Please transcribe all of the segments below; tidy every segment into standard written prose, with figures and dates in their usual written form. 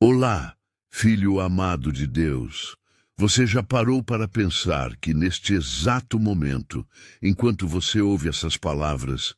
Olá, filho amado de Deus. Você já parou para pensar que neste exato momento, enquanto você ouve essas palavras,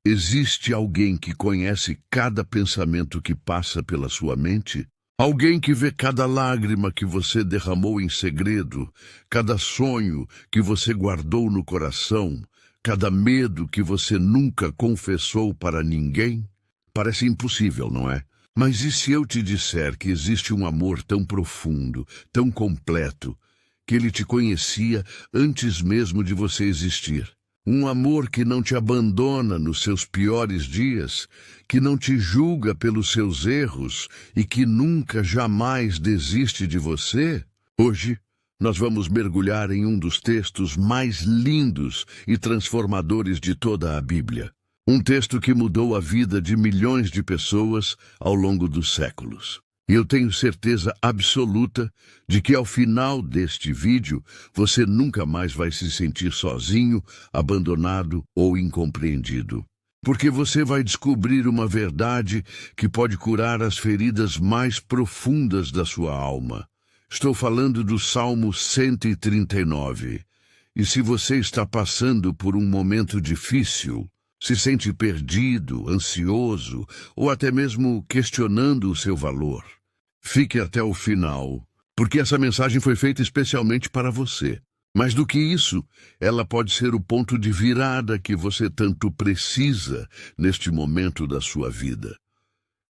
existe alguém que conhece cada pensamento que passa pela sua mente? Alguém que vê cada lágrima que você derramou em segredo, cada sonho que você guardou no coração, cada medo que você nunca confessou para ninguém? Parece impossível, não é? Mas e se eu te disser que existe um amor tão profundo, tão completo, que ele te conhecia antes mesmo de você existir? Um amor que não te abandona nos seus piores dias, que não te julga pelos seus erros e que nunca, jamais desiste de você? Hoje, nós vamos mergulhar em um dos textos mais lindos e transformadores de toda a Bíblia. Um texto que mudou a vida de milhões de pessoas ao longo dos séculos. E eu tenho certeza absoluta de que ao final deste vídeo, você nunca mais vai se sentir sozinho, abandonado ou incompreendido. Porque você vai descobrir uma verdade que pode curar as feridas mais profundas da sua alma. Estou falando do Salmo 139. E se você está passando por um momento difícil, se sente perdido, ansioso ou até mesmo questionando o seu valor, fique até o final, porque essa mensagem foi feita especialmente para você. Mais do que isso, ela pode ser o ponto de virada que você tanto precisa neste momento da sua vida.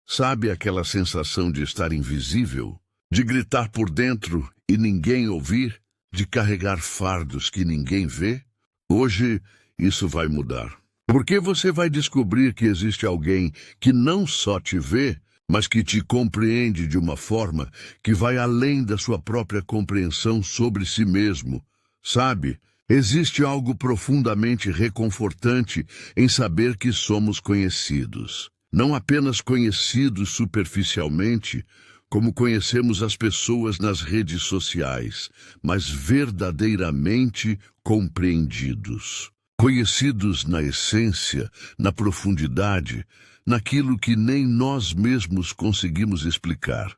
Sabe aquela sensação de estar invisível? De gritar por dentro e ninguém ouvir? De carregar fardos que ninguém vê? Hoje, isso vai mudar. Porque você vai descobrir que existe alguém que não só te vê, mas que te compreende de uma forma que vai além da sua própria compreensão sobre si mesmo. Sabe, existe algo profundamente reconfortante em saber que somos conhecidos. Não apenas conhecidos superficialmente, como conhecemos as pessoas nas redes sociais, mas verdadeiramente compreendidos. Conhecidos na essência, na profundidade, naquilo que nem nós mesmos conseguimos explicar.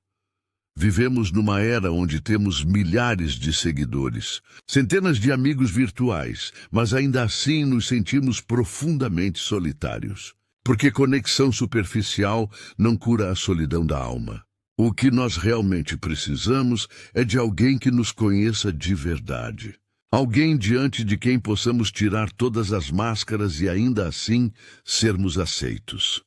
Vivemos numa era onde temos milhares de seguidores, centenas de amigos virtuais, mas ainda assim nos sentimos profundamente solitários. Porque conexão superficial não cura a solidão da alma. O que nós realmente precisamos é de alguém que nos conheça de verdade. Alguém diante de quem possamos tirar todas as máscaras e ainda assim sermos aceitos.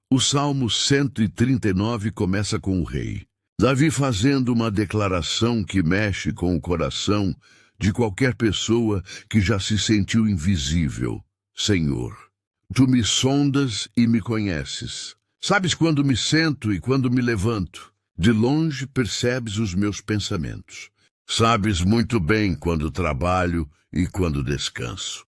O Salmo 139 começa com o rei Davi fazendo uma declaração que mexe com o coração de qualquer pessoa que já se sentiu invisível. Senhor, tu me sondas e me conheces. Sabes quando me sento e quando me levanto. De longe percebes os meus pensamentos. Sabes muito bem quando trabalho e quando descanso.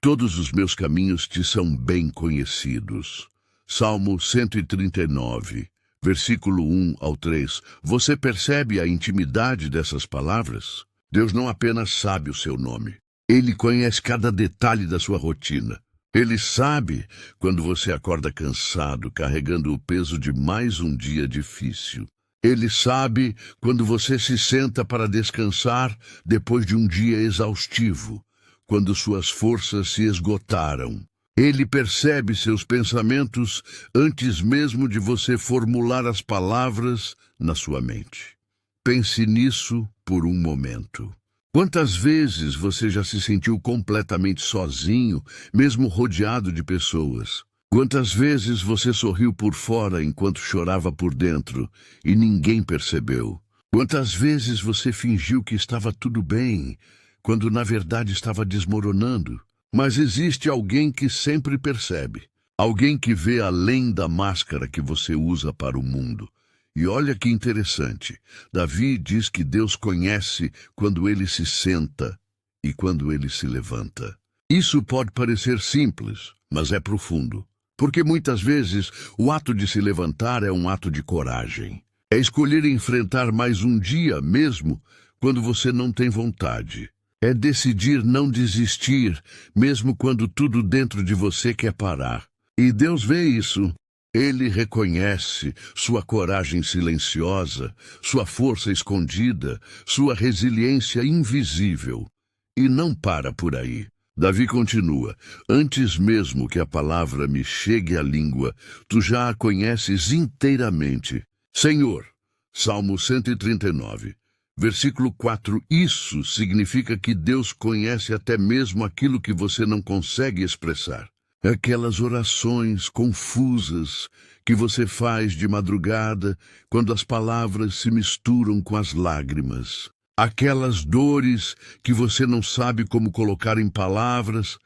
Todos os meus caminhos te são bem conhecidos. Salmo 139, versículo 1 ao 3. Você percebe a intimidade dessas palavras? Deus não apenas sabe o seu nome. Ele conhece cada detalhe da sua rotina. Ele sabe quando você acorda cansado, carregando o peso de mais um dia difícil. Ele sabe quando você se senta para descansar depois de um dia exaustivo, quando suas forças se esgotaram. Ele percebe seus pensamentos antes mesmo de você formular as palavras na sua mente. Pense nisso por um momento. Quantas vezes você já se sentiu completamente sozinho, mesmo rodeado de pessoas? Quantas vezes você sorriu por fora enquanto chorava por dentro e ninguém percebeu? Quantas vezes você fingiu que estava tudo bem, quando na verdade estava desmoronando? Mas existe alguém que sempre percebe. Alguém que vê além da máscara que você usa para o mundo. E olha que interessante. Davi diz que Deus conhece quando ele se senta e quando ele se levanta. Isso pode parecer simples, mas é profundo. Porque muitas vezes o ato de se levantar é um ato de coragem. É escolher enfrentar mais um dia mesmo quando você não tem vontade. É decidir não desistir, mesmo quando tudo dentro de você quer parar. E Deus vê isso. Ele reconhece sua coragem silenciosa, sua força escondida, sua resiliência invisível. E não para por aí. Davi continua: antes mesmo que a palavra me chegue à língua, tu já a conheces inteiramente. Senhor, Salmo 139, versículo 4, isso significa que Deus conhece até mesmo aquilo que você não consegue expressar. Aquelas orações confusas que você faz de madrugada, quando as palavras se misturam com as lágrimas. Aquelas dores que você não sabe como colocar em palavras,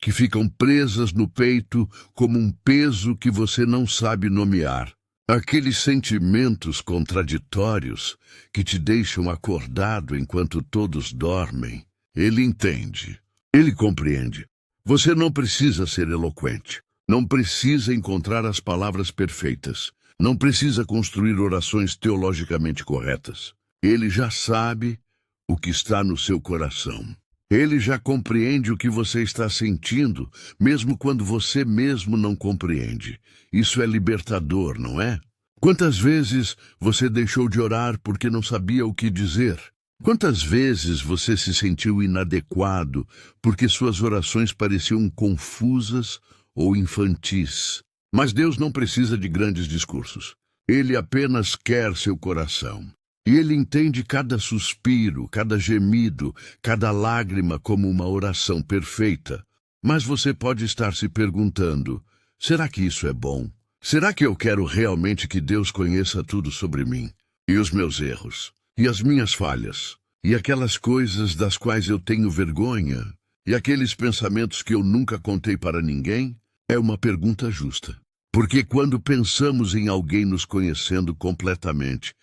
que ficam presas no peito como um peso que você não sabe nomear. Aqueles sentimentos contraditórios que te deixam acordado enquanto todos dormem. Ele entende. Ele compreende. Você não precisa ser eloquente. Não precisa encontrar as palavras perfeitas. Não precisa construir orações teologicamente corretas. Ele já sabe o que está no seu coração. Ele já compreende o que você está sentindo, mesmo quando você mesmo não compreende. Isso é libertador, não é? Quantas vezes você deixou de orar porque não sabia o que dizer? Quantas vezes você se sentiu inadequado porque suas orações pareciam confusas ou infantis? Mas Deus não precisa de grandes discursos. Ele apenas quer seu coração. E Ele entende cada suspiro, cada gemido, cada lágrima como uma oração perfeita. Mas você pode estar se perguntando: será que isso é bom? Será que eu quero realmente que Deus conheça tudo sobre mim? E os meus erros? E as minhas falhas? E aquelas coisas das quais eu tenho vergonha? E aqueles pensamentos que eu nunca contei para ninguém? É uma pergunta justa. Porque quando pensamos em alguém nos conhecendo completamente,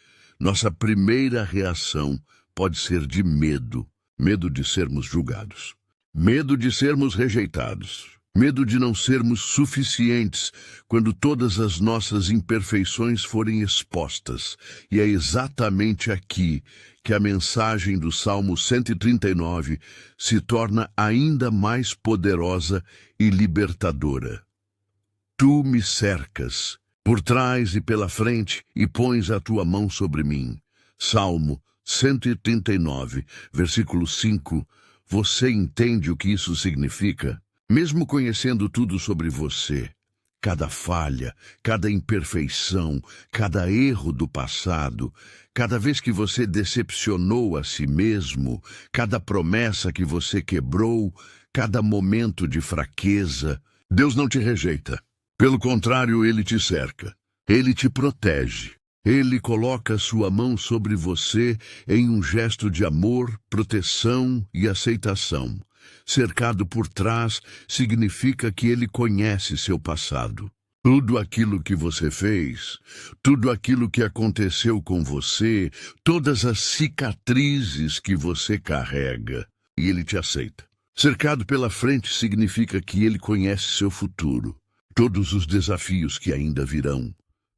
nossa primeira reação pode ser de medo. Medo de sermos julgados. Medo de sermos rejeitados. Medo de não sermos suficientes quando todas as nossas imperfeições forem expostas. E é exatamente aqui que a mensagem do Salmo 139 se torna ainda mais poderosa e libertadora. Tu me cercas por trás e pela frente e pões a tua mão sobre mim. Salmo 139, versículo 5. Você entende o que isso significa? Mesmo conhecendo tudo sobre você, cada falha, cada imperfeição, cada erro do passado, cada vez que você decepcionou a si mesmo, cada promessa que você quebrou, cada momento de fraqueza, Deus não te rejeita. Pelo contrário, Ele te cerca. Ele te protege. Ele coloca sua mão sobre você em um gesto de amor, proteção e aceitação. Cercado por trás significa que Ele conhece seu passado. Tudo aquilo que você fez, tudo aquilo que aconteceu com você, todas as cicatrizes que você carrega, e Ele te aceita. Cercado pela frente significa que Ele conhece seu futuro, todos os desafios que ainda virão,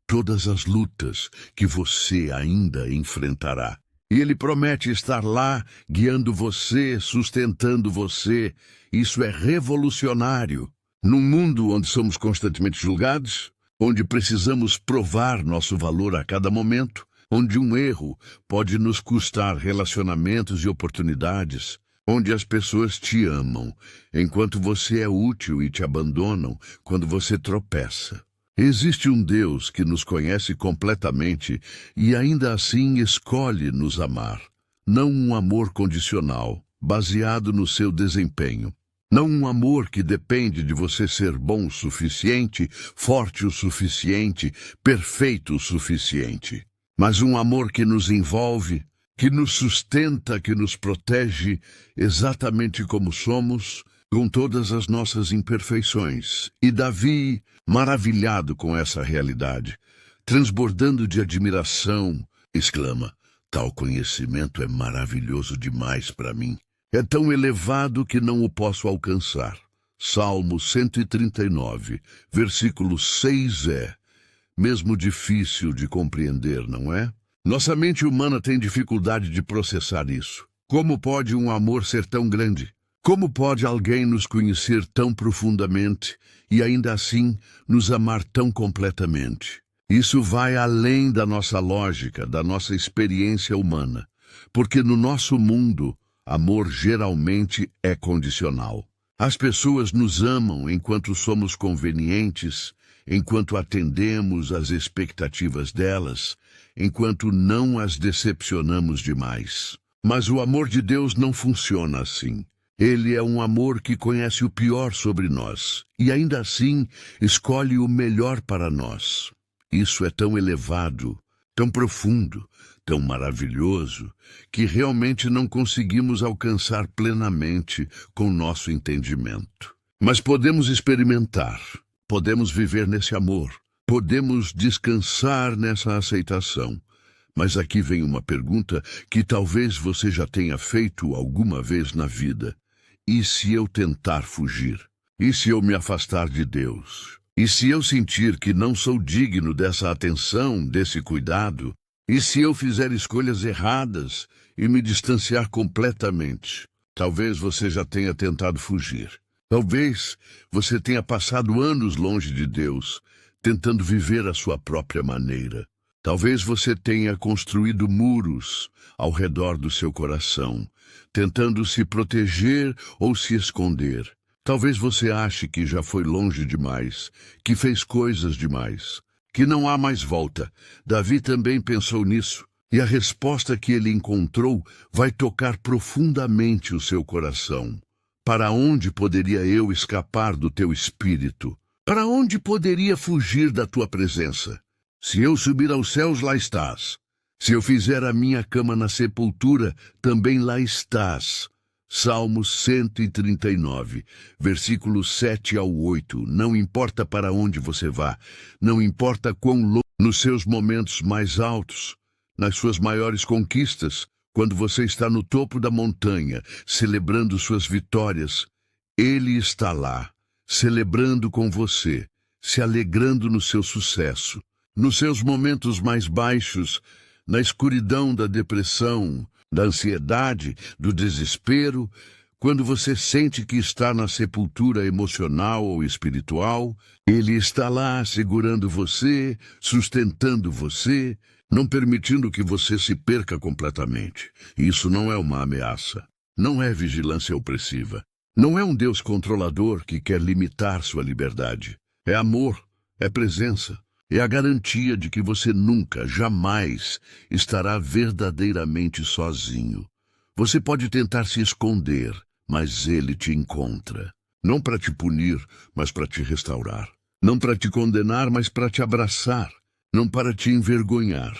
todas as lutas que você ainda enfrentará. E Ele promete estar lá, guiando você, sustentando você. Isso é revolucionário. Num mundo onde somos constantemente julgados, onde precisamos provar nosso valor a cada momento, onde um erro pode nos custar relacionamentos e oportunidades, onde as pessoas te amam, enquanto você é útil e te abandonam quando você tropeça. Existe um Deus que nos conhece completamente e ainda assim escolhe nos amar. Não um amor condicional, baseado no seu desempenho. Não um amor que depende de você ser bom o suficiente, forte o suficiente, perfeito o suficiente. Mas um amor que nos envolve, que nos sustenta, que nos protege exatamente como somos, com todas as nossas imperfeições. E Davi, maravilhado com essa realidade, transbordando de admiração, exclama: tal conhecimento é maravilhoso demais para mim. É tão elevado que não o posso alcançar. Salmo 139, versículo 6 mesmo difícil de compreender, não é? Nossa mente humana tem dificuldade de processar isso. Como pode um amor ser tão grande? Como pode alguém nos conhecer tão profundamente e ainda assim nos amar tão completamente? Isso vai além da nossa lógica, da nossa experiência humana, porque no nosso mundo, amor geralmente é condicional. As pessoas nos amam enquanto somos convenientes, enquanto atendemos às expectativas delas, enquanto não as decepcionamos demais. Mas o amor de Deus não funciona assim. Ele é um amor que conhece o pior sobre nós e ainda assim escolhe o melhor para nós. Isso é tão elevado, tão profundo, tão maravilhoso, que realmente não conseguimos alcançar plenamente com nosso entendimento. Mas podemos experimentar, podemos viver nesse amor, podemos descansar nessa aceitação. Mas aqui vem uma pergunta que talvez você já tenha feito alguma vez na vida. E se eu tentar fugir? E se eu me afastar de Deus? E se eu sentir que não sou digno dessa atenção, desse cuidado? E se eu fizer escolhas erradas e me distanciar completamente? Talvez você já tenha tentado fugir. Talvez você tenha passado anos longe de Deus, tentando viver a sua própria maneira. Talvez você tenha construído muros ao redor do seu coração, tentando se proteger ou se esconder. Talvez você ache que já foi longe demais, que fez coisas demais, que não há mais volta. Davi também pensou nisso, e a resposta que ele encontrou vai tocar profundamente o seu coração. Para onde poderia eu escapar do teu espírito? Para onde poderia fugir da tua presença? Se eu subir aos céus, lá estás. Se eu fizer a minha cama na sepultura, também lá estás. Salmos 139, versículos 7 ao 8. Não importa para onde você vá, não importa quão longe, nos seus momentos mais altos, nas suas maiores conquistas, quando você está no topo da montanha, celebrando suas vitórias, Ele está lá, celebrando com você, se alegrando no seu sucesso. Nos seus momentos mais baixos, na escuridão da depressão, da ansiedade, do desespero, quando você sente que está na sepultura emocional ou espiritual, Ele está lá segurando você, sustentando você, não permitindo que você se perca completamente. Isso não é uma ameaça, não é vigilância opressiva, não é um Deus controlador que quer limitar sua liberdade. É amor, é presença. É a garantia de que você nunca, jamais, estará verdadeiramente sozinho. Você pode tentar se esconder, mas Ele te encontra. Não para te punir, mas para te restaurar. Não para te condenar, mas para te abraçar. Não para te envergonhar,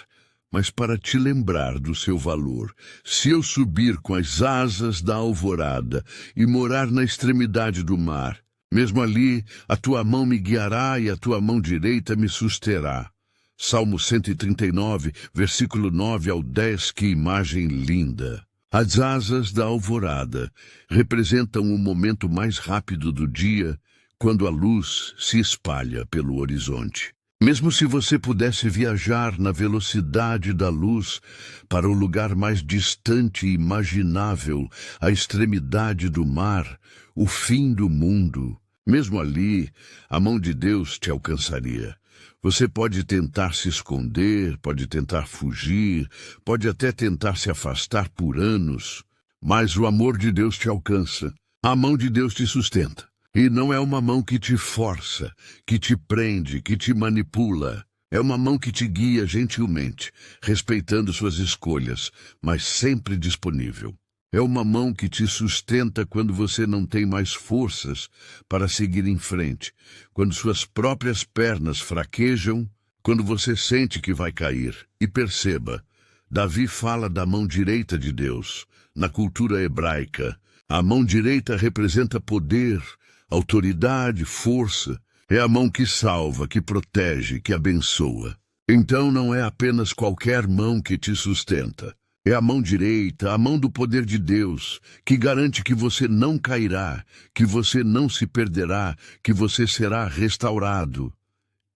mas para te lembrar do seu valor. Se eu subir com as asas da alvorada e morar na extremidade do mar, mesmo ali, a tua mão me guiará e a tua mão direita me susterá. Salmo 139, versículo 9 ao 10, que imagem linda. As asas da alvorada representam o momento mais rápido do dia, quando a luz se espalha pelo horizonte. Mesmo se você pudesse viajar na velocidade da luz para o lugar mais distante e imaginável, a extremidade do mar, o fim do mundo, mesmo ali, a mão de Deus te alcançaria. Você pode tentar se esconder, pode tentar fugir, pode até tentar se afastar por anos, mas o amor de Deus te alcança. A mão de Deus te sustenta. E não é uma mão que te força, que te prende, que te manipula. É uma mão que te guia gentilmente, respeitando suas escolhas, mas sempre disponível. É uma mão que te sustenta quando você não tem mais forças para seguir em frente, quando suas próprias pernas fraquejam, quando você sente que vai cair. E perceba, Davi fala da mão direita de Deus. Na cultura hebraica, a mão direita representa poder, autoridade, força. É a mão que salva, que protege, que abençoa. Então não é apenas qualquer mão que te sustenta. É a mão direita, a mão do poder de Deus, que garante que você não cairá, que você não se perderá, que você será restaurado.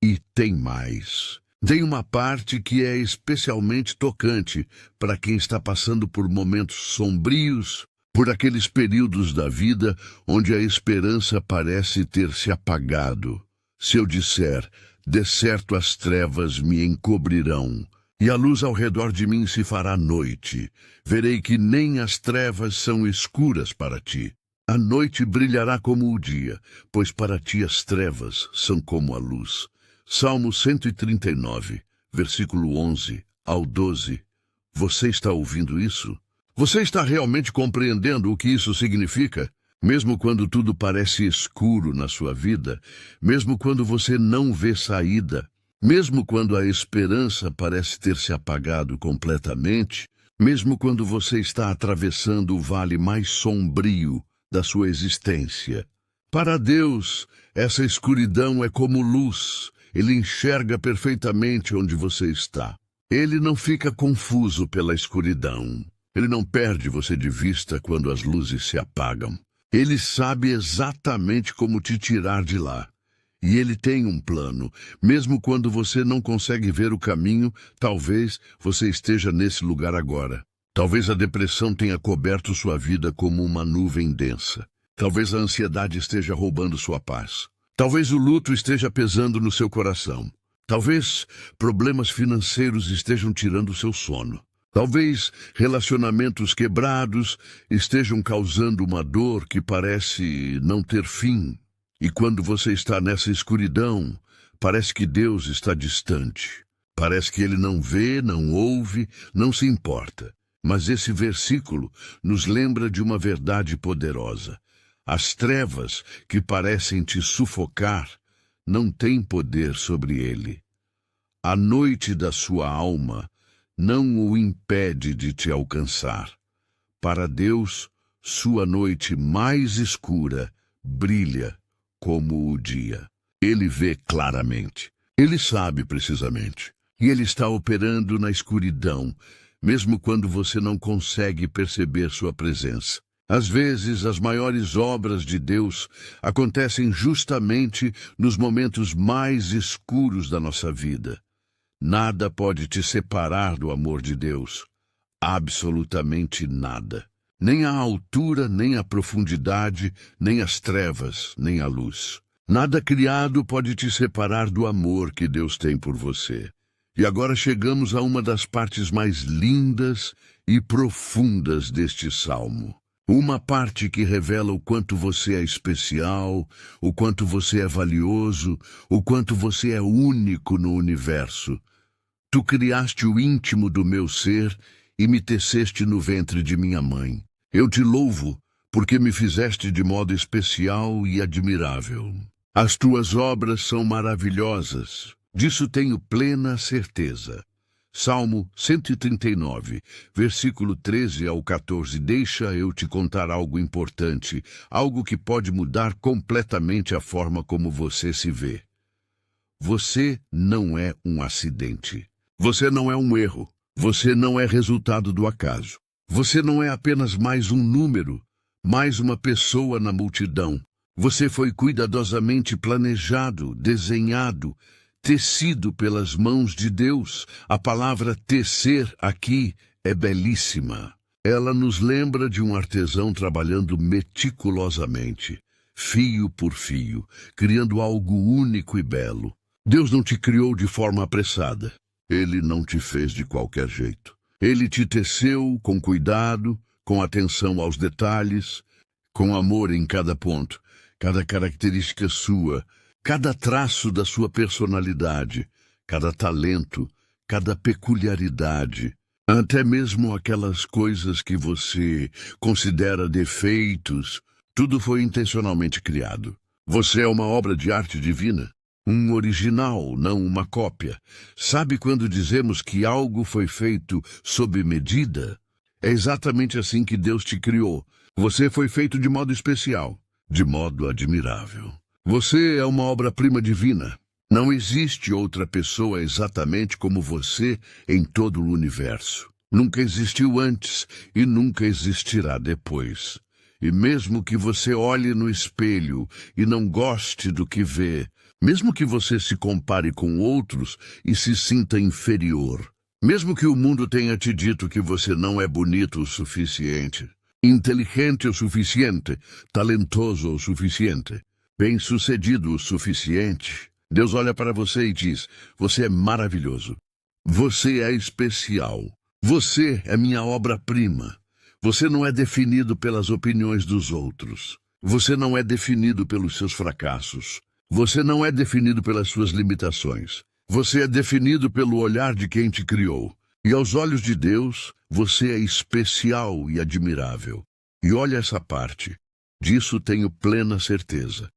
E tem mais. Tem uma parte que é especialmente tocante para quem está passando por momentos sombrios, por aqueles períodos da vida onde a esperança parece ter se apagado. Se eu disser, de certo as trevas me encobrirão, e a luz ao redor de mim se fará noite, verei que nem as trevas são escuras para ti. A noite brilhará como o dia, pois para ti as trevas são como a luz. Salmo 139, versículo 11 ao 12. Você está ouvindo isso? Você está realmente compreendendo o que isso significa? Mesmo quando tudo parece escuro na sua vida, mesmo quando você não vê saída, mesmo quando a esperança parece ter se apagado completamente, mesmo quando você está atravessando o vale mais sombrio da sua existência. Para Deus, essa escuridão é como luz. Ele enxerga perfeitamente onde você está. Ele não fica confuso pela escuridão. Ele não perde você de vista quando as luzes se apagam. Ele sabe exatamente como te tirar de lá. E ele tem um plano. Mesmo quando você não consegue ver o caminho, talvez você esteja nesse lugar agora. Talvez a depressão tenha coberto sua vida como uma nuvem densa. Talvez a ansiedade esteja roubando sua paz. Talvez o luto esteja pesando no seu coração. Talvez problemas financeiros estejam tirando seu sono. Talvez relacionamentos quebrados estejam causando uma dor que parece não ter fim. E quando você está nessa escuridão, parece que Deus está distante. Parece que Ele não vê, não ouve, não se importa. Mas esse versículo nos lembra de uma verdade poderosa. As trevas que parecem te sufocar não têm poder sobre ele. A noite da sua alma não o impede de te alcançar. Para Deus, sua noite mais escura brilha como o dia. Ele vê claramente. Ele sabe precisamente. E Ele está operando na escuridão, mesmo quando você não consegue perceber sua presença. Às vezes, as maiores obras de Deus acontecem justamente nos momentos mais escuros da nossa vida. Nada pode te separar do amor de Deus. Absolutamente nada. Nem a altura, nem a profundidade, nem as trevas, nem a luz. Nada criado pode te separar do amor que Deus tem por você. E agora chegamos a uma das partes mais lindas e profundas deste salmo. Uma parte que revela o quanto você é especial, o quanto você é valioso, o quanto você é único no universo. Tu criaste o íntimo do meu ser e me teceste no ventre de minha mãe. Eu te louvo, porque me fizeste de modo especial e admirável. As tuas obras são maravilhosas, disso tenho plena certeza. Salmo 139, versículo 13 ao 14. Deixa eu te contar algo importante, algo que pode mudar completamente a forma como você se vê. Você não é um acidente. Você não é um erro. Você não é resultado do acaso. Você não é apenas mais um número, mais uma pessoa na multidão. Você foi cuidadosamente planejado, desenhado, tecido pelas mãos de Deus. A palavra tecer aqui é belíssima. Ela nos lembra de um artesão trabalhando meticulosamente, fio por fio, criando algo único e belo. Deus não te criou de forma apressada. Ele não te fez de qualquer jeito. Ele te teceu com cuidado, com atenção aos detalhes, com amor em cada ponto, cada característica sua, cada traço da sua personalidade, cada talento, cada peculiaridade, até mesmo aquelas coisas que você considera defeitos, tudo foi intencionalmente criado. Você é uma obra de arte divina, um original, não uma cópia. Sabe quando dizemos que algo foi feito sob medida? É exatamente assim que Deus te criou. Você foi feito de modo especial, de modo admirável. Você é uma obra-prima divina. Não existe outra pessoa exatamente como você em todo o universo. Nunca existiu antes e nunca existirá depois. E mesmo que você olhe no espelho e não goste do que vê, mesmo que você se compare com outros e se sinta inferior, mesmo que o mundo tenha te dito que você não é bonito o suficiente, inteligente o suficiente, talentoso o suficiente, bem-sucedido o suficiente. Deus olha para você e diz: você é maravilhoso. Você é especial. Você é minha obra-prima. Você não é definido pelas opiniões dos outros. Você não é definido pelos seus fracassos. Você não é definido pelas suas limitações. Você é definido pelo olhar de quem te criou. E aos olhos de Deus, você é especial e admirável. E olha essa parte. Disso tenho plena certeza.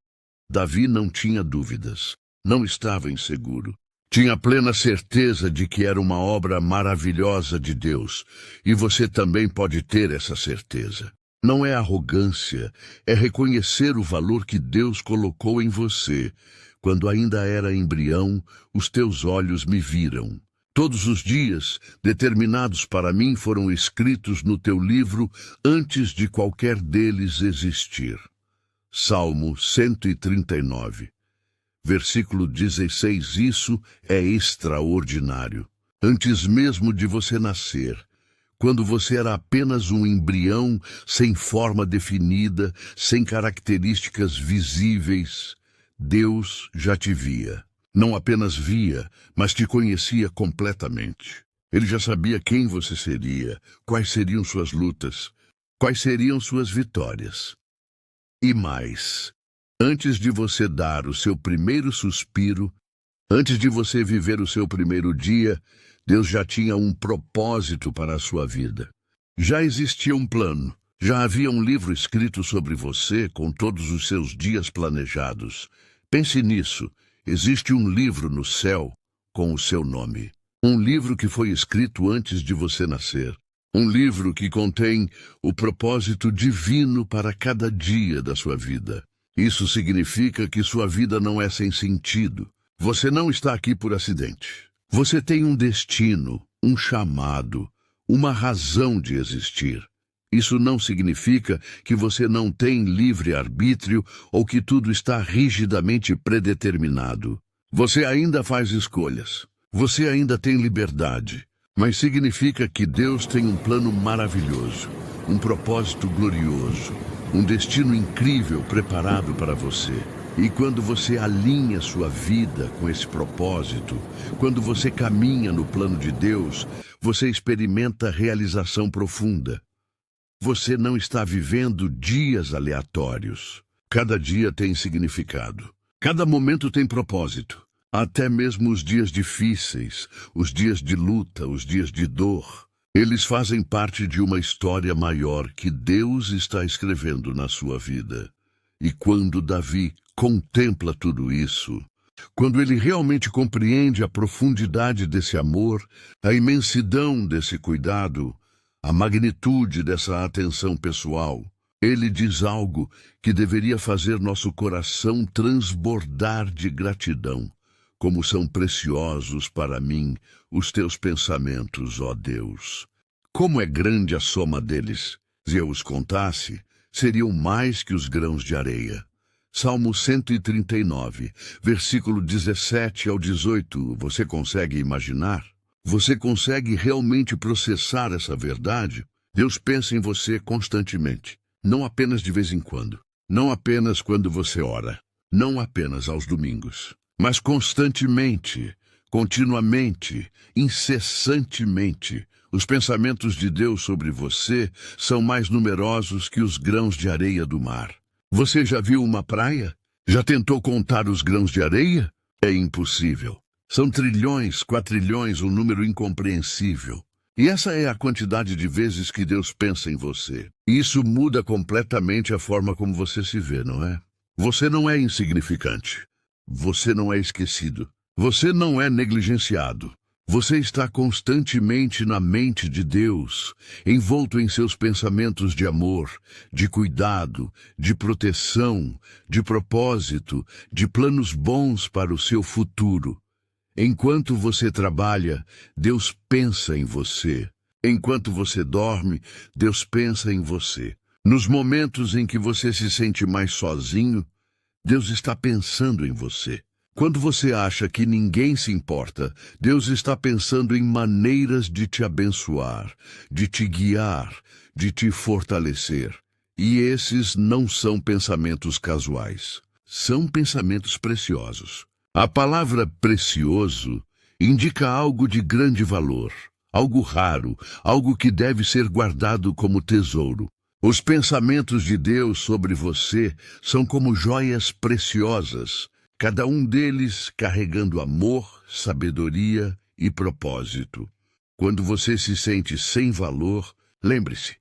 Davi não tinha dúvidas. Não estava inseguro. Tinha plena certeza de que era uma obra maravilhosa de Deus. E você também pode ter essa certeza. Não é arrogância, é reconhecer o valor que Deus colocou em você. Quando ainda era embrião, os teus olhos me viram. Todos os dias, determinados para mim, foram escritos no teu livro antes de qualquer deles existir. Salmo 139, versículo 16. Isso é extraordinário. Antes mesmo de você nascer, quando você era apenas um embrião sem forma definida, sem características visíveis, Deus já te via. Não apenas via, mas te conhecia completamente. Ele já sabia quem você seria, quais seriam suas lutas, quais seriam suas vitórias. E mais, antes de você dar o seu primeiro suspiro, antes de você viver o seu primeiro dia, Deus já tinha um propósito para a sua vida. Já existia um plano, já havia um livro escrito sobre você com todos os seus dias planejados. Pense nisso, existe um livro no céu com o seu nome. Um livro que foi escrito antes de você nascer. Um livro que contém o propósito divino para cada dia da sua vida. Isso significa que sua vida não é sem sentido. Você não está aqui por acidente. Você tem um destino, um chamado, uma razão de existir. Isso não significa que você não tem livre-arbítrio ou que tudo está rigidamente predeterminado. Você ainda faz escolhas. Você ainda tem liberdade. Mas significa que Deus tem um plano maravilhoso, um propósito glorioso, um destino incrível preparado para você. E quando você alinha sua vida com esse propósito, quando você caminha no plano de Deus, você experimenta realização profunda. Você não está vivendo dias aleatórios. Cada dia tem significado. Cada momento tem propósito. Até mesmo os dias difíceis, os dias de luta, os dias de dor, eles fazem parte de uma história maior que Deus está escrevendo na sua vida. E quando Davi contempla tudo isso, quando ele realmente compreende a profundidade desse amor, a imensidão desse cuidado, a magnitude dessa atenção pessoal, ele diz algo que deveria fazer nosso coração transbordar de gratidão. Como são preciosos para mim os teus pensamentos, ó Deus. Como é grande a soma deles. Se eu os contasse, seriam mais que os grãos de areia. Salmo 139, versículo 17 ao 18. Você consegue imaginar? Você consegue realmente processar essa verdade? Deus pensa em você constantemente, não apenas de vez em quando, não apenas quando você ora, não apenas aos domingos, mas constantemente, continuamente, incessantemente. Os pensamentos de Deus sobre você são mais numerosos que os grãos de areia do mar. Você já viu uma praia? Já tentou contar os grãos de areia? É impossível. São trilhões, quatrilhões, um número incompreensível. E essa é a quantidade de vezes que Deus pensa em você. E isso muda completamente a forma como você se vê, não é? Você não é insignificante. Você não é esquecido. Você não é negligenciado. Você está constantemente na mente de Deus, envolto em seus pensamentos de amor, de cuidado, de proteção, de propósito, de planos bons para o seu futuro. Enquanto você trabalha, Deus pensa em você. Enquanto você dorme, Deus pensa em você. Nos momentos em que você se sente mais sozinho, Deus está pensando em você. Quando você acha que ninguém se importa, Deus está pensando em maneiras de te abençoar, de te guiar, de te fortalecer. E esses não são pensamentos casuais. São pensamentos preciosos. A palavra precioso indica algo de grande valor, algo raro, algo que deve ser guardado como tesouro. Os pensamentos de Deus sobre você são como joias preciosas, cada um deles carregando amor, sabedoria e propósito. Quando você se sente sem valor, lembre-se,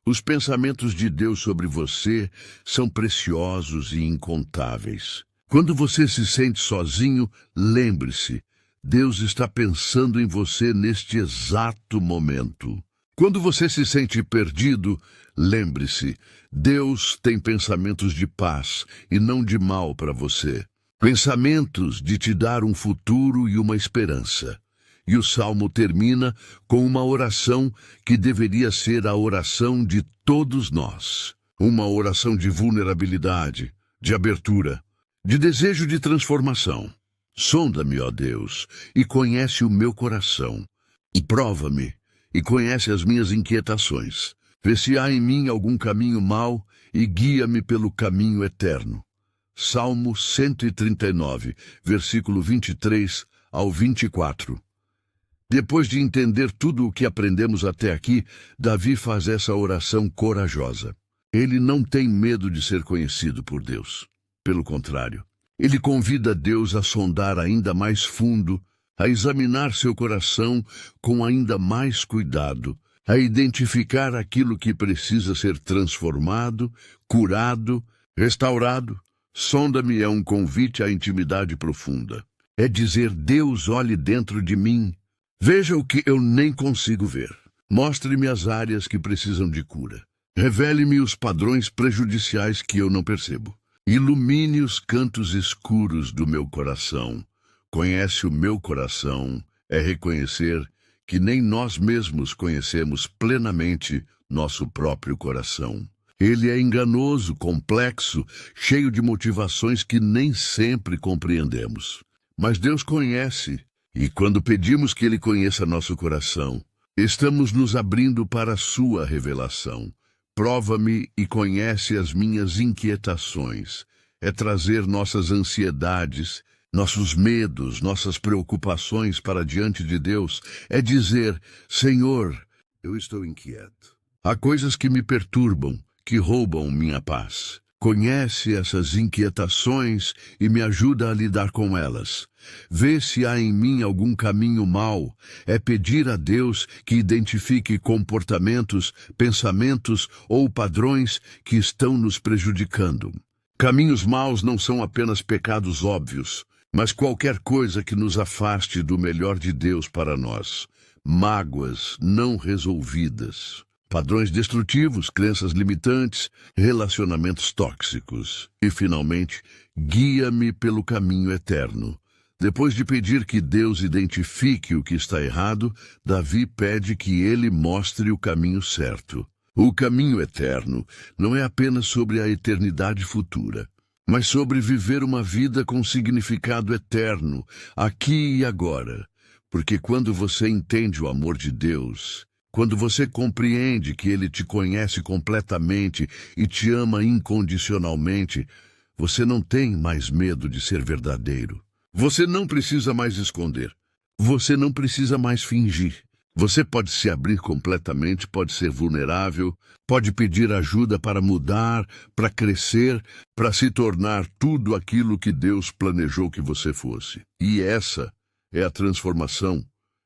os pensamentos de Deus sobre você são preciosos e incontáveis. Quando você se sente sozinho, lembre-se, Deus está pensando em você neste exato momento. Quando você se sente perdido, lembre-se, Deus tem pensamentos de paz e não de mal para você. Pensamentos de te dar um futuro e uma esperança. E o Salmo termina com uma oração que deveria ser a oração de todos nós. Uma oração de vulnerabilidade, de abertura, de desejo de transformação. Sonda-me, ó Deus, e conhece o meu coração. E prova-me, e conhece as minhas inquietações. Vê se há em mim algum caminho mau e guia-me pelo caminho eterno. Salmo 139, versículo 23 ao 24. Depois de entender tudo o que aprendemos até aqui, Davi faz essa oração corajosa. Ele não tem medo de ser conhecido por Deus. Pelo contrário, ele convida Deus a sondar ainda mais fundo, a examinar seu coração com ainda mais cuidado, a identificar aquilo que precisa ser transformado, curado, restaurado. Sonda-me é um convite à intimidade profunda. É dizer, Deus, olhe dentro de mim. Veja o que eu nem consigo ver. Mostre-me as áreas que precisam de cura. Revele-me os padrões prejudiciais que eu não percebo. Ilumine os cantos escuros do meu coração. Conhece o meu coração é reconhecer que nem nós mesmos conhecemos plenamente nosso próprio coração. Ele é enganoso, complexo, cheio de motivações que nem sempre compreendemos. Mas Deus conhece, e quando pedimos que Ele conheça nosso coração, estamos nos abrindo para a sua revelação. Prova-me e conhece as minhas inquietações. É trazer nossas ansiedades, nossos medos, nossas preocupações para diante de Deus. É dizer, Senhor, eu estou inquieto. Há coisas que me perturbam, que roubam minha paz. Conhece essas inquietações e me ajuda a lidar com elas. Vê se há em mim algum caminho mau. É pedir a Deus que identifique comportamentos, pensamentos ou padrões que estão nos prejudicando. Caminhos maus não são apenas pecados óbvios, mas qualquer coisa que nos afaste do melhor de Deus para nós. Mágoas não resolvidas. Padrões destrutivos, crenças limitantes, relacionamentos tóxicos. E, finalmente, guia-me pelo caminho eterno. Depois de pedir que Deus identifique o que está errado, Davi pede que Ele mostre o caminho certo. O caminho eterno não é apenas sobre a eternidade futura, mas sobre viver uma vida com significado eterno, aqui e agora. Porque quando você entende o amor de Deus, quando você compreende que Ele te conhece completamente e te ama incondicionalmente, você não tem mais medo de ser verdadeiro. Você não precisa mais esconder. Você não precisa mais fingir. Você pode se abrir completamente, pode ser vulnerável, pode pedir ajuda para mudar, para crescer, para se tornar tudo aquilo que Deus planejou que você fosse. E essa é a transformação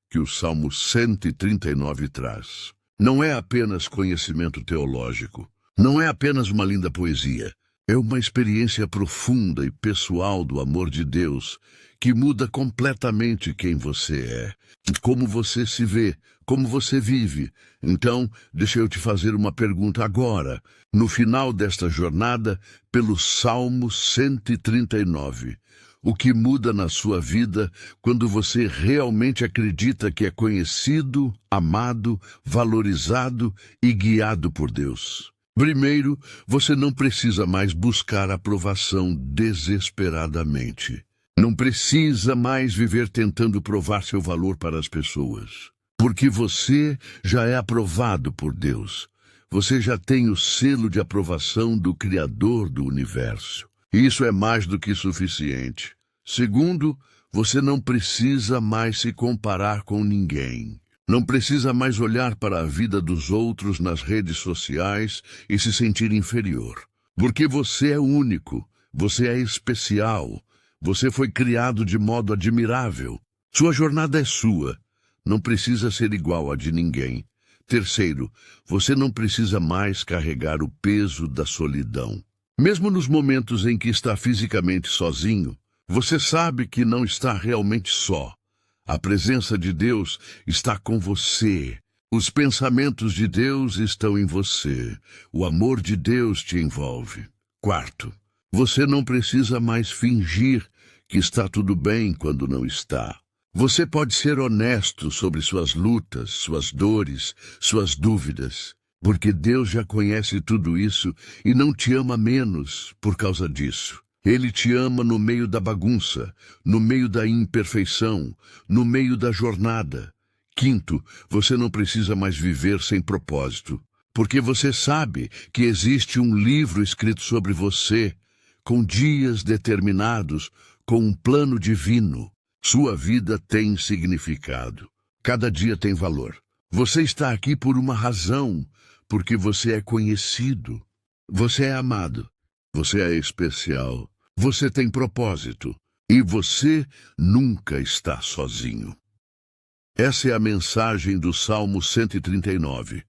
que o Salmo 139 traz. Não é apenas conhecimento teológico, não é apenas uma linda poesia, é uma experiência profunda e pessoal do amor de Deus que muda completamente quem você é, como você se vê, como você vive. Então, deixa eu te fazer uma pergunta agora, no final desta jornada, pelo Salmo 139. O que muda na sua vida quando você realmente acredita que é conhecido, amado, valorizado e guiado por Deus? Primeiro, você não precisa mais buscar aprovação desesperadamente. Não precisa mais viver tentando provar seu valor para as pessoas, porque você já é aprovado por Deus. Você já tem o selo de aprovação do Criador do universo. Isso é mais do que suficiente. Segundo, você não precisa mais se comparar com ninguém. Não precisa mais olhar para a vida dos outros nas redes sociais e se sentir inferior. Porque você é único, você é especial, você foi criado de modo admirável. Sua jornada é sua, não precisa ser igual a de ninguém. Terceiro, você não precisa mais carregar o peso da solidão. Mesmo nos momentos em que está fisicamente sozinho, você sabe que não está realmente só. A presença de Deus está com você. Os pensamentos de Deus estão em você. O amor de Deus te envolve. Quarto, você não precisa mais fingir que está tudo bem quando não está. Você pode ser honesto sobre suas lutas, suas dores, suas dúvidas, porque Deus já conhece tudo isso e não te ama menos por causa disso. Ele te ama no meio da bagunça, no meio da imperfeição, no meio da jornada. Quinto, você não precisa mais viver sem propósito, porque você sabe que existe um livro escrito sobre você, com dias determinados, com um plano divino. Sua vida tem significado. Cada dia tem valor. Você está aqui por uma razão, porque você é conhecido. Você é amado. Você é especial. Você tem propósito. E você nunca está sozinho. Essa é a mensagem do Salmo 139.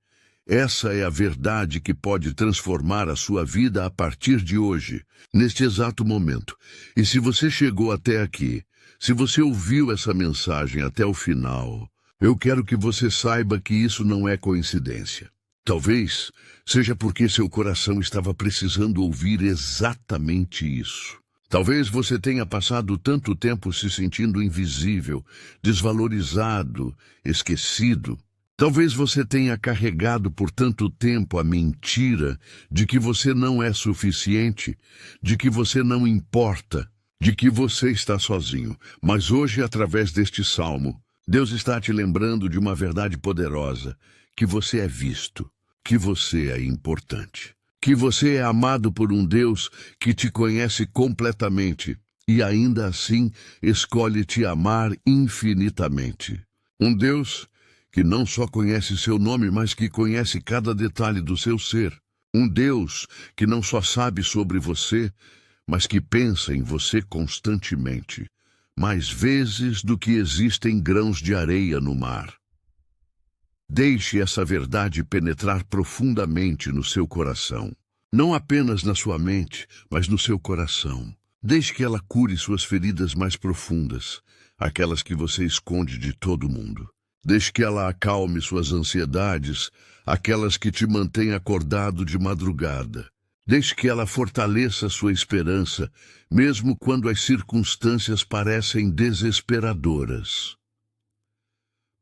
Essa é a verdade que pode transformar a sua vida a partir de hoje, neste exato momento. E se você chegou até aqui, se você ouviu essa mensagem até o final, eu quero que você saiba que isso não é coincidência. Talvez seja porque seu coração estava precisando ouvir exatamente isso. Talvez você tenha passado tanto tempo se sentindo invisível, desvalorizado, esquecido. Talvez você tenha carregado por tanto tempo a mentira de que você não é suficiente, de que você não importa, de que você está sozinho. Mas hoje, através deste salmo, Deus está te lembrando de uma verdade poderosa, que você é visto, que você é importante, que você é amado por um Deus que te conhece completamente e ainda assim escolhe te amar infinitamente. Um Deus que não só conhece seu nome, mas que conhece cada detalhe do seu ser. Um Deus que não só sabe sobre você, mas que pensa em você constantemente, mais vezes do que existem grãos de areia no mar. Deixe essa verdade penetrar profundamente no seu coração. Não apenas na sua mente, mas no seu coração. Deixe que ela cure suas feridas mais profundas, aquelas que você esconde de todo mundo. Deixe que ela acalme suas ansiedades, aquelas que te mantêm acordado de madrugada. Deixe que ela fortaleça sua esperança, mesmo quando as circunstâncias parecem desesperadoras.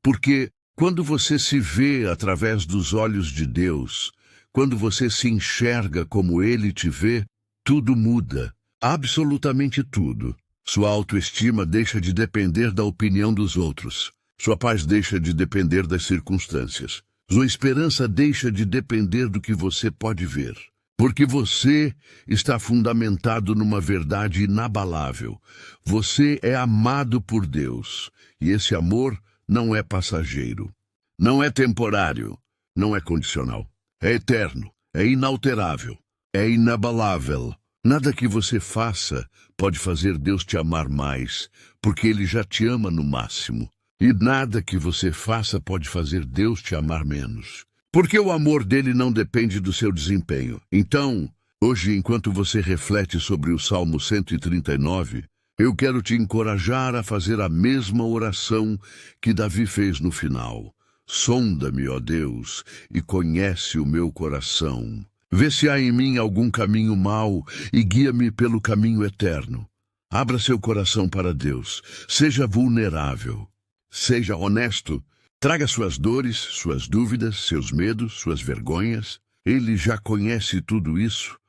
Porque quando você se vê através dos olhos de Deus, quando você se enxerga como Ele te vê, tudo muda, absolutamente tudo. Sua autoestima deixa de depender da opinião dos outros. Sua paz deixa de depender das circunstâncias. Sua esperança deixa de depender do que você pode ver. Porque você está fundamentado numa verdade inabalável. Você é amado por Deus. E esse amor não é passageiro. Não é temporário. Não é condicional. É eterno. É inalterável. É inabalável. Nada que você faça pode fazer Deus te amar mais, porque Ele já te ama no máximo. E nada que você faça pode fazer Deus te amar menos. Porque o amor dele não depende do seu desempenho. Então, hoje, enquanto você reflete sobre o Salmo 139, eu quero te encorajar a fazer a mesma oração que Davi fez no final. Sonda-me, ó Deus, e conhece o meu coração. Vê se há em mim algum caminho mau e guia-me pelo caminho eterno. Abra seu coração para Deus. Seja vulnerável. Seja honesto, traga suas dores, suas dúvidas, seus medos, suas vergonhas. Ele já conhece tudo isso,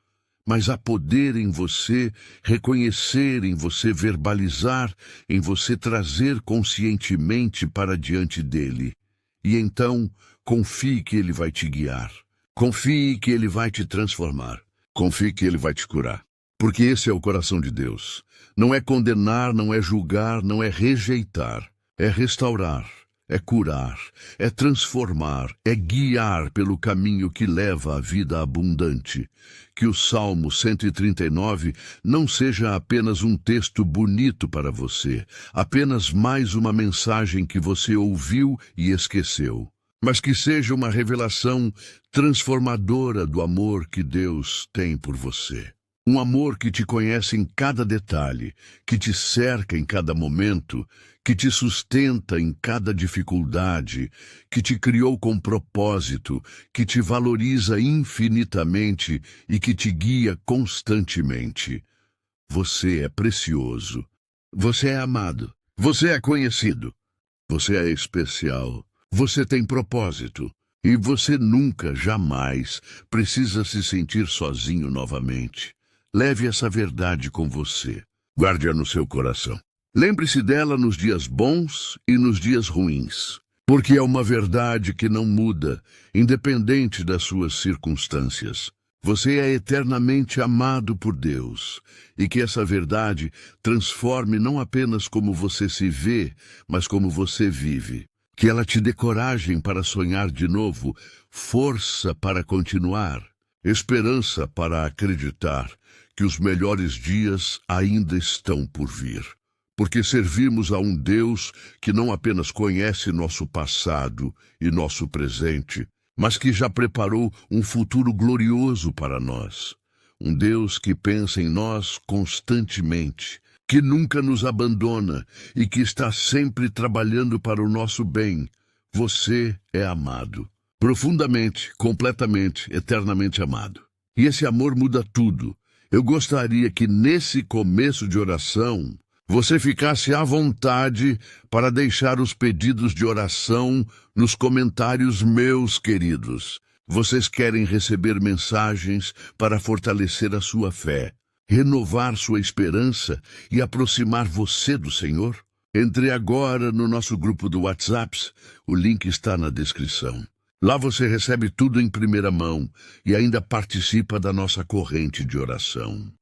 mas há poder em você reconhecer, em você verbalizar, em você trazer conscientemente para diante dele. E então, confie que ele vai te guiar. Confie que ele vai te transformar. Confie que ele vai te curar. Porque esse é o coração de Deus. Não é condenar, não é julgar, não é rejeitar. É restaurar, é curar, é transformar, é guiar pelo caminho que leva à vida abundante. Que o Salmo 139 não seja apenas um texto bonito para você, apenas mais uma mensagem que você ouviu e esqueceu, mas que seja uma revelação transformadora do amor que Deus tem por você. Um amor que te conhece em cada detalhe, que te cerca em cada momento, que te sustenta em cada dificuldade, que te criou com propósito, que te valoriza infinitamente e que te guia constantemente. Você é precioso. Você é amado. Você é conhecido. Você é especial. Você tem propósito. E você nunca, jamais, precisa se sentir sozinho novamente. Leve essa verdade com você. Guarde-a no seu coração. Lembre-se dela nos dias bons e nos dias ruins, porque é uma verdade que não muda, independente das suas circunstâncias. Você é eternamente amado por Deus, e que essa verdade transforme não apenas como você se vê, mas como você vive. Que ela te dê coragem para sonhar de novo, força para continuar, esperança para acreditar que os melhores dias ainda estão por vir. Porque servimos a um Deus que não apenas conhece nosso passado e nosso presente, mas que já preparou um futuro glorioso para nós. Um Deus que pensa em nós constantemente, que nunca nos abandona e que está sempre trabalhando para o nosso bem. Você é amado. Profundamente, completamente, eternamente amado. E esse amor muda tudo. Eu gostaria que nesse começo de oração, você ficasse à vontade para deixar os pedidos de oração nos comentários, meus queridos. Vocês querem receber mensagens para fortalecer a sua fé, renovar sua esperança e aproximar você do Senhor? Entre agora no nosso grupo do WhatsApp, o link está na descrição. Lá você recebe tudo em primeira mão e ainda participa da nossa corrente de oração.